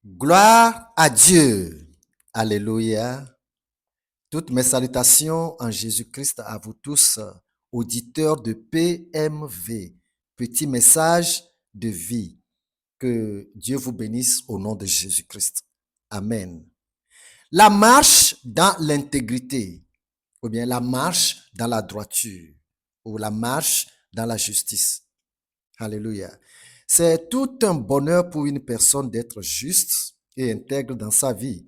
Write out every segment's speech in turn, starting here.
Gloire à Dieu. Alléluia. Toutes mes salutations en Jésus-Christ à vous tous, auditeurs de PMV. Petit message de vie. Que Dieu vous bénisse au nom de Jésus-Christ. Amen. La marche dans l'intégrité, ou bien la marche dans la droiture, ou la marche dans la justice. Alléluia. C'est tout un bonheur pour une personne d'être juste et intègre dans sa vie.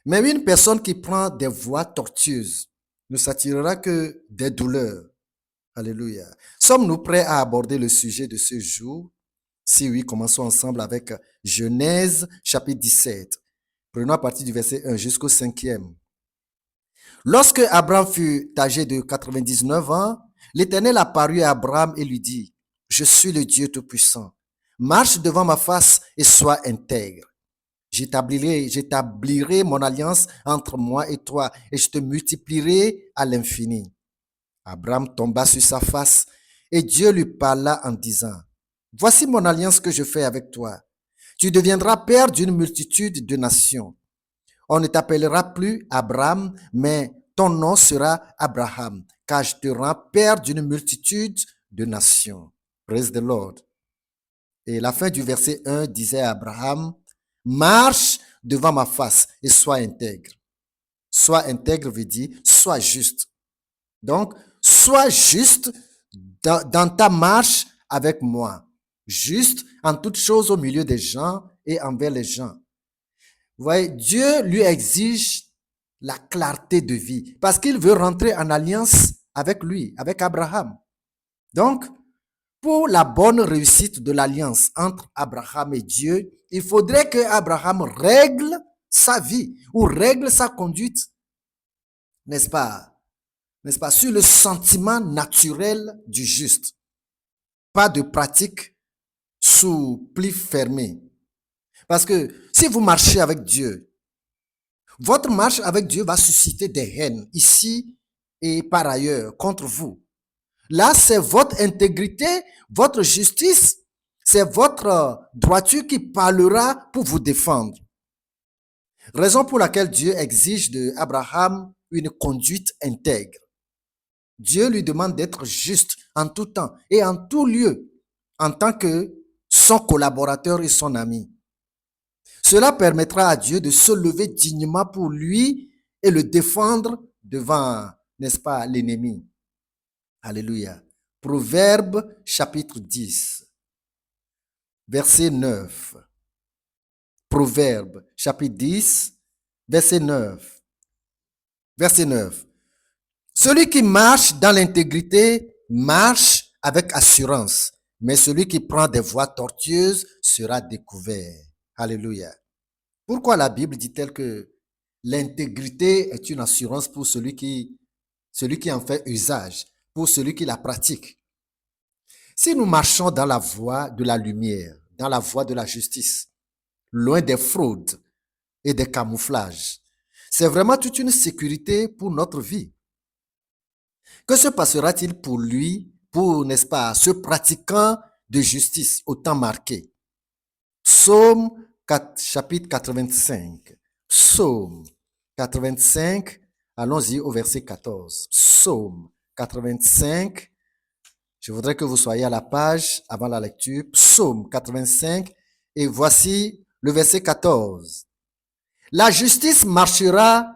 Mais une personne qui prend des voies tortueuses ne s'attirera que des douleurs. Alléluia. Sommes-nous prêts à aborder le sujet de ce jour? Si oui, commençons ensemble avec Genèse chapitre 17. Prenons à partir du verset 1 jusqu'au 5e. Lorsque Abraham fut âgé de 99 ans, l'Éternel apparut à Abraham et lui dit, « Je suis le Dieu Tout-Puissant. Marche devant ma face et sois intègre. J'établirai mon alliance entre moi et toi et je te multiplierai à l'infini. » Abraham tomba sur sa face et Dieu lui parla en disant, « Voici mon alliance que je fais avec toi. Tu deviendras père d'une multitude de nations. On ne t'appellera plus Abraham, mais ton nom sera Abraham, car je te rends père d'une multitude de nations. » Praise the Lord. Et la fin du verset 1 disait à Abraham, « Marche devant ma face et sois intègre. » Sois intègre veut dire sois juste. Donc, sois juste dans ta marche avec moi. Juste en toutes choses au milieu des gens et envers les gens. Vous voyez, Dieu lui exige la clarté de vie parce qu'il veut rentrer en alliance avec lui, avec Abraham. Donc, pour la bonne réussite de l'alliance entre Abraham et Dieu, il faudrait que Abraham règle sa vie ou règle sa conduite, n'est-ce pas, sur le sentiment naturel du juste. Pas de pratique sous pli fermé. Parce que si vous marchez avec Dieu, votre marche avec Dieu va susciter des haines ici et par ailleurs contre vous. Là, c'est votre intégrité, votre justice, c'est votre droiture qui parlera pour vous défendre. Raison pour laquelle Dieu exige de Abraham une conduite intègre. Dieu lui demande d'être juste en tout temps et en tout lieu, en tant que son collaborateur et son ami. Cela permettra à Dieu de se lever dignement pour lui et le défendre devant, n'est-ce pas, l'ennemi. Alléluia. Proverbe chapitre 10, verset 9. Proverbe chapitre 10, verset 9. Verset 9. Celui qui marche dans l'intégrité marche avec assurance, mais celui qui prend des voies tortueuses sera découvert. Alléluia. Pourquoi la Bible dit-elle que l'intégrité est une assurance pour celui qui en fait usage, pour celui qui la pratique? Si nous marchons dans la voie de la lumière, dans la voie de la justice, loin des fraudes et des camouflages, c'est vraiment toute une sécurité pour notre vie. Que se passera-t-il pour lui, pour, n'est-ce pas, ce pratiquant de justice au temps marqué? Psaume 4, chapitre 85. Psaume 85, allons-y au verset 14. Psaume 85, je voudrais que vous soyez à la page avant la lecture. Psaume 85, et voici le verset 14. La justice marchera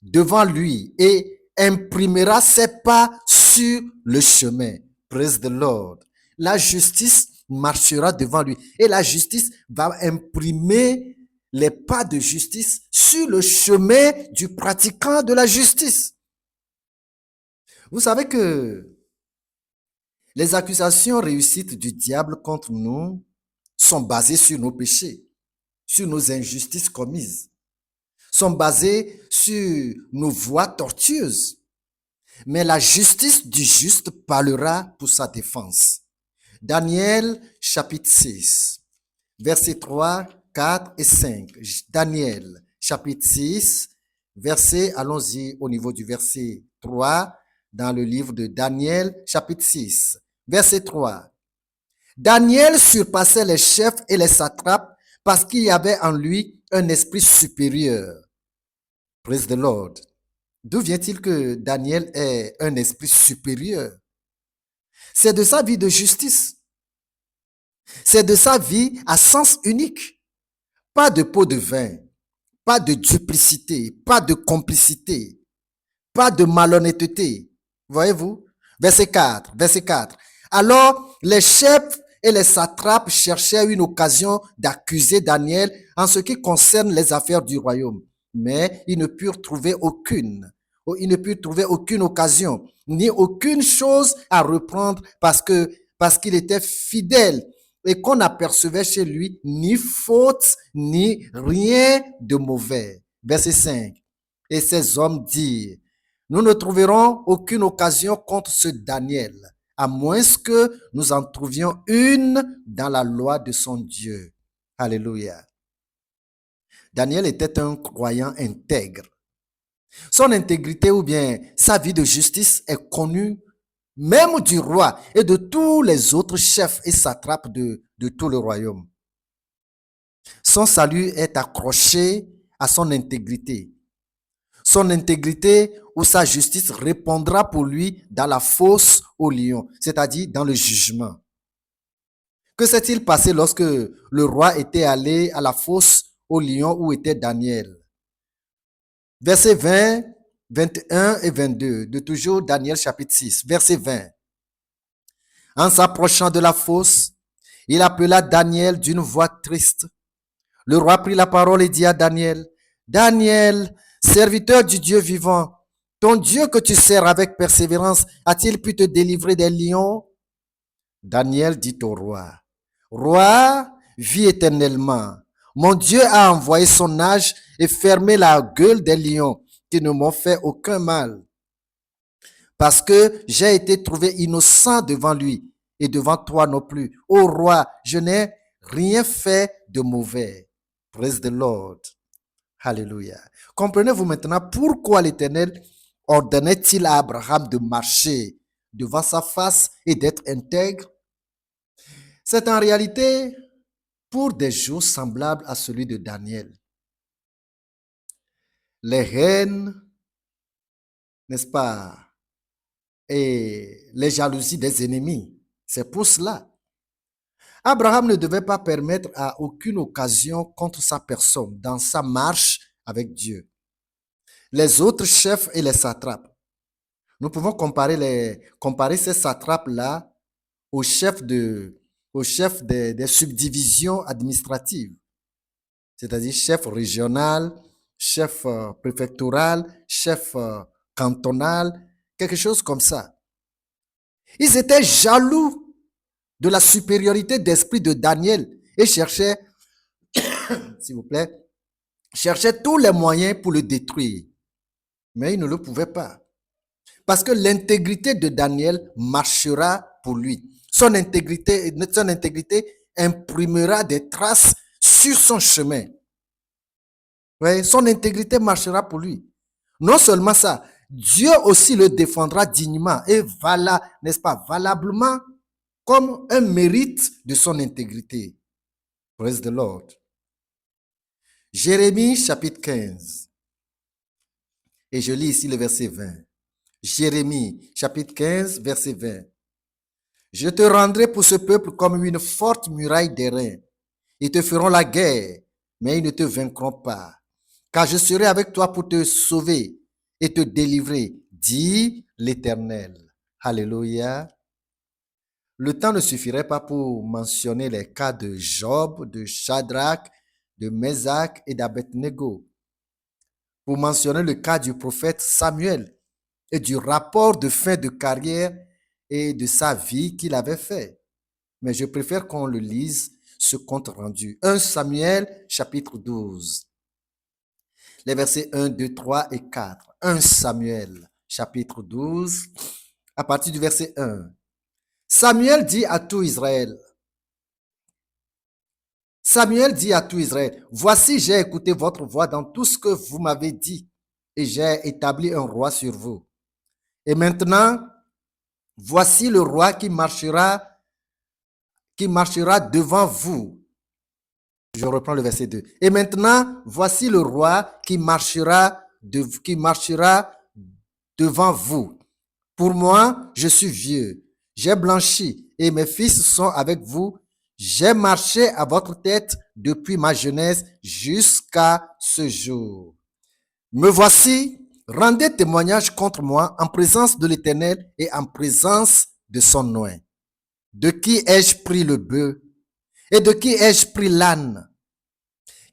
devant lui et imprimera ses pas sur le chemin. Praise the Lord. La justice marchera devant lui et la justice va imprimer les pas de justice sur le chemin du pratiquant de la justice. Vous savez que les accusations réussites du diable contre nous sont basées sur nos péchés, sur nos injustices commises, sont basées sur nos voies tortueuses. Mais la justice du juste parlera pour sa défense. Daniel chapitre 6, versets 3, 4 et 5. Daniel chapitre 6, verset, allons-y au niveau du verset 3, dans le livre de Daniel chapitre 6, verset 3. Daniel surpassait les chefs et les satrapes parce qu'il y avait en lui un esprit supérieur. Praise the Lord. D'où vient-il que Daniel ait un esprit supérieur? C'est de sa vie de justice. C'est de sa vie à sens unique. Pas de pot de vin, pas de duplicité, pas de complicité, pas de malhonnêteté. Voyez-vous? Verset 4. Alors, les chefs et les satrapes cherchaient une occasion d'accuser Daniel en ce qui concerne les affaires du royaume. Mais ils ne purent trouver aucune. Ils ne purent trouver aucune occasion, ni aucune chose à reprendre parce qu'il était fidèle et qu'on n'apercevait chez lui ni faute, ni rien de mauvais. Verset 5. Et ces hommes dirent, nous ne trouverons aucune occasion contre ce Daniel, à moins que nous en trouvions une dans la loi de son Dieu. Alléluia. Daniel était un croyant intègre. Son intégrité ou bien sa vie de justice est connue même du roi et de tous les autres chefs et satrapes de tout le royaume. Son salut est accroché à son intégrité. Son intégrité ou sa justice répondra pour lui dans la fosse au lion, c'est-à-dire dans le jugement. Que s'est-il passé lorsque le roi était allé à la fosse au lion où était Daniel? Versets 20, 21 et 22 de toujours Daniel chapitre 6, verset 20. En s'approchant de la fosse, il appela Daniel d'une voix triste. Le roi prit la parole et dit à Daniel, Daniel, serviteur du Dieu vivant, ton Dieu que tu sers avec persévérance, a-t-il pu te délivrer des lions? Daniel dit au roi, Roi, vis éternellement. Mon Dieu a envoyé son âge et fermé la gueule des lions qui ne m'ont fait aucun mal. Parce que j'ai été trouvé innocent devant lui et devant toi non plus. Ô roi, je n'ai rien fait de mauvais. Praise the Lord. Alléluia. Comprenez-vous maintenant pourquoi l'Éternel ordonnait-il à Abraham de marcher devant sa face et d'être intègre? C'est en réalité pour des jours semblables à celui de Daniel. Les haines, n'est-ce pas, et les jalousies des ennemis, c'est pour cela. Abraham ne devait pas permettre à aucune occasion contre sa personne dans sa marche avec Dieu. Les autres chefs et les satrapes. Nous pouvons comparer ces satrapes-là aux chefs des subdivisions administratives, c'est-à-dire chef régional, chef préfectoral, chef cantonal, quelque chose comme ça. Ils étaient jaloux de la supériorité d'esprit de Daniel et cherchaient, s'il vous plaît, cherchaient tous les moyens pour le détruire. Mais ils ne le pouvaient pas. Parce que l'intégrité de Daniel marchera pour lui. Son intégrité imprimera des traces sur son chemin. Ouais, son intégrité marchera pour lui. Non seulement ça, Dieu aussi le défendra dignement et n'est-ce pas, valablement, comme un mérite de son intégrité. Praise the Lord. Jérémie chapitre 15. Et je lis ici le verset 20. Jérémie chapitre 15, verset 20. Je te rendrai pour ce peuple comme une forte muraille d'airain. Ils te feront la guerre, mais ils ne te vaincront pas. Car je serai avec toi pour te sauver et te délivrer, dit l'Éternel. Alléluia. Le temps ne suffirait pas pour mentionner les cas de Job, de Shadrach, de Meshach et d'Abednego. Pour mentionner le cas du prophète Samuel et du rapport de fin de carrière et de sa vie qu'il avait fait. Mais je préfère qu'on le lise, ce compte rendu. 1 Samuel, chapitre 12. Les versets 1, 2, 3 et 4. 1 Samuel, chapitre 12, à partir du verset 1. Samuel dit à tout Israël, voici, j'ai écouté votre voix dans tout ce que vous m'avez dit, et j'ai établi un roi sur vous. Et maintenant, voici le roi qui marchera devant vous. Je reprends le verset 2. Et maintenant, voici le roi qui marchera devant vous. Pour moi, je suis vieux, j'ai blanchi et mes fils sont avec vous. J'ai marché à votre tête depuis ma jeunesse jusqu'à ce jour. Me voici, rendez témoignage contre moi en présence de l'Éternel et en présence de son nom. De qui ai-je pris le bœuf et de qui ai-je pris l'âne?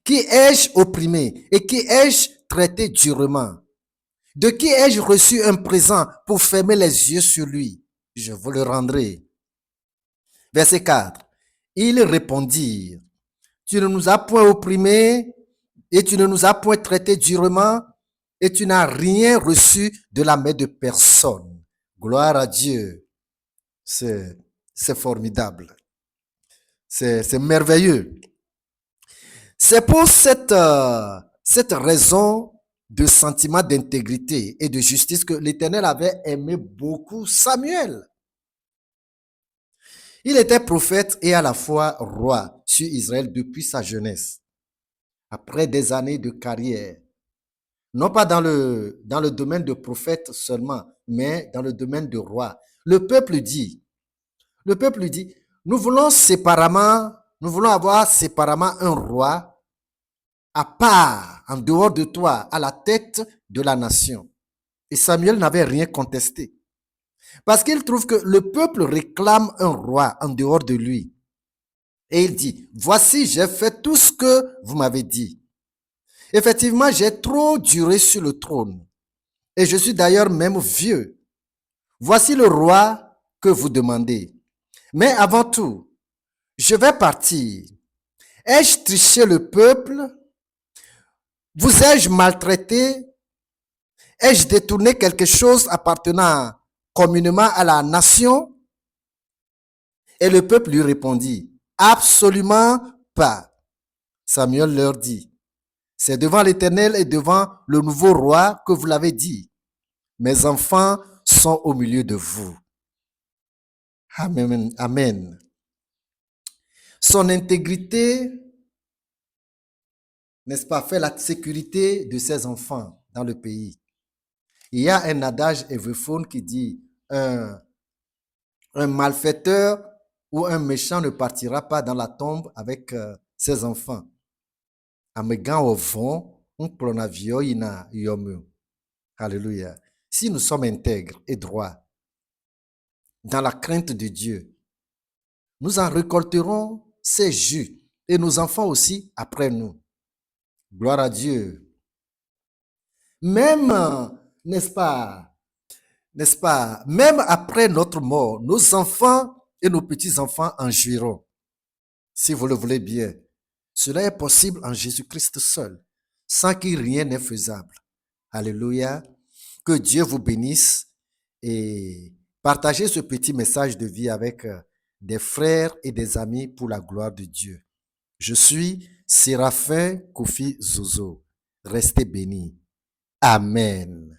Qui ai-je opprimé et qui ai-je traité durement? De qui ai-je reçu un présent pour fermer les yeux sur lui? Je vous le rendrai. Verset 4. Ils répondirent, tu ne nous as point opprimés et tu ne nous as point traités durement et tu n'as rien reçu de la main de personne. Gloire à Dieu. C'est formidable. C'est merveilleux. C'est pour cette raison de sentiment d'intégrité et de justice que l'Éternel avait aimé beaucoup Samuel. Il était prophète et à la fois roi sur Israël depuis sa jeunesse. Après des années de carrière, non pas dans le domaine de prophète seulement, mais dans le domaine de roi. Le peuple dit, nous voulons avoir séparément un roi à part, en dehors de toi, à la tête de la nation. Et Samuel n'avait rien contesté. Parce qu'il trouve que le peuple réclame un roi en dehors de lui. Et il dit, voici, j'ai fait tout ce que vous m'avez dit. Effectivement, j'ai trop duré sur le trône. Et je suis d'ailleurs même vieux. Voici le roi que vous demandez. Mais avant tout, je vais partir. Ai-je triché le peuple? Vous ai-je maltraité? Ai-je détourné quelque chose appartenant communément à la nation? Et le peuple lui répondit, absolument pas. Samuel leur dit, c'est devant l'Éternel et devant le nouveau roi que vous l'avez dit. Mes enfants sont au milieu de vous. Amen. Amen. Son intégrité, n'est-ce pas, fait la sécurité de ses enfants dans le pays. Il y a un adage hébreuphone qui dit un malfaiteur ou un méchant ne partira pas dans la tombe avec ses enfants. Alléluia. Si nous sommes intègres et droits dans la crainte de Dieu, nous en récolterons ses jus et nos enfants aussi après nous. Gloire à Dieu. Même, n'est-ce pas, même après notre mort, nos enfants et nos petits-enfants en jouiront. Si vous le voulez bien. Cela est possible en Jésus-Christ seul, sans qui rien n'est faisable. Alléluia. Que Dieu vous bénisse et partagez ce petit message de vie avec des frères et des amis pour la gloire de Dieu. Je suis Séraphin Kofi Zozo. Restez bénis. Amen.